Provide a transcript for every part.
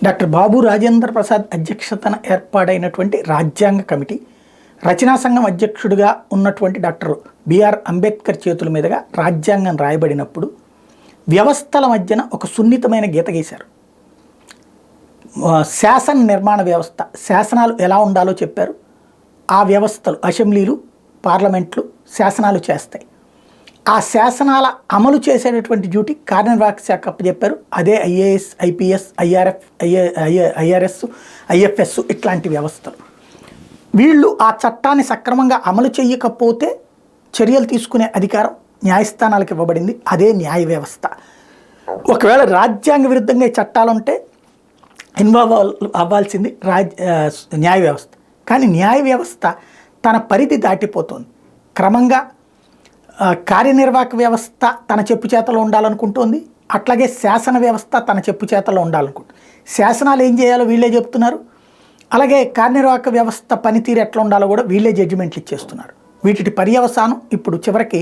Doctor Babu Rajendra Prasad అధ్యక్షతన ఏర్పాటైనటువంటి రాజ్యాంగ committee రచనా సంఘం అధ్యక్షుడిగా ఉన్నటువంటి డాక్టర్ బిఆర్ అంబేద్కర్ చేతుల మీదుగా రాజ్యాంగం రాయబడినప్పుడు వ్యవస్థల మధ్యన ఒక సున్నితమైన గీత గీశారు. శాసన నిర్మాణ వ్యవస్థ, శాసనాలు ఎలా ఉండాలో చెప్పారు. ఆ వ్యవస్థలు, అసెంబ్లీలు, పార్లమెంట్లు శాసనాలు చేస్తాయి. ఆ శాసనాల అమలు చేసేటటువంటి డ్యూటీ కార్యనిర్వాహక శాఖ చెప్పారు. అదే ఐఏఎస్, ఐపీఎస్, ఐఆర్ఎస్, ఐఎఫ్ఎస్ ఇట్లాంటి వ్యవస్థలు. వీళ్ళు ఆ చట్టాన్ని సక్రమంగా అమలు చేయకపోతే చర్యలు తీసుకునే అధికారం న్యాయస్థానాలకు ఇవ్వబడింది. అదే న్యాయ వ్యవస్థ. ఒకవేళ రాజ్యాంగ విరుద్ధంగా ఈ చట్టాలు ఉంటే ఇన్వాల్వ్ అవ్వాల్సింది న్యాయ వ్యవస్థ. కానీ న్యాయ వ్యవస్థ తన పరిధి దాటిపోతుంది. క్రమంగా కార్యనిర్వాహక వ్యవస్థ తన చెప్పు చేతలో ఉండాలనుకుంటోంది. అట్లాగే శాసన వ్యవస్థ తన చెప్పు చేతలో ఉండాలనుకుంటుంది. శాసనాలు ఏం చేయాలో వీళ్ళే చెప్తున్నారు. అలాగే కార్యనిర్వాహక వ్యవస్థ పనితీరు ఎట్లా ఉండాలో కూడా వీళ్ళే జడ్జిమెంట్లు ఇచ్చేస్తున్నారు. వీటి పర్యవసానం ఇప్పుడు చివరికి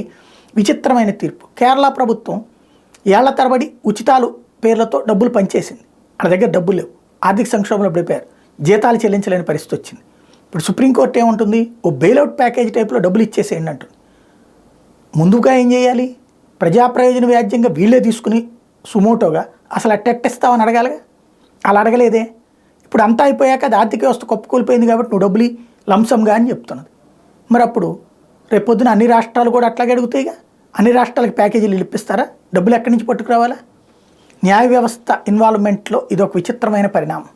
విచిత్రమైన తీర్పు. కేరళ ప్రభుత్వం ఏళ్ల తరబడి ఉచితాలు పేర్లతో డబ్బులు పనిచేసింది. వాళ్ళ దగ్గర డబ్బులు లేవు, ఆర్థిక సంక్షోభంలో పడిపోయారు, జీతాలు చెల్లించలేని పరిస్థితి వచ్చింది. ఇప్పుడు సుప్రీంకోర్టు ఏముంటుంది, ఓ బెయిలౌట్ ప్యాకేజ్ టైప్లో డబ్బులు ఇచ్చేసేయండి అంటుంది. ముందుగా ఏం చేయాలి, ప్రజాప్రయోజన వ్యాజ్యంగా వీళ్ళే తీసుకుని సుమోటోగా అసలు అట్టెట్టిస్తామని అడగాలిగా. అలా అడగలేదే. ఇప్పుడు అంతా అయిపోయాక అది ఆర్థిక వ్యవస్థ కొప్పుకూలిపోయింది కాబట్టి నువ్వు డబ్బులు లంసంగా అని చెప్తున్నది. మరి అప్పుడు రేపొద్దున అన్ని రాష్ట్రాలు కూడా అట్లాగే అడుగుతాయిగా. అన్ని రాష్ట్రాలకు ప్యాకేజీలు ఇప్పిస్తారా? డబ్బులు ఎక్కడి నుంచి పట్టుకురావాలా? న్యాయ వ్యవస్థ ఇన్వాల్వ్మెంట్లో ఇది ఒక విచిత్రమైన పరిణామం.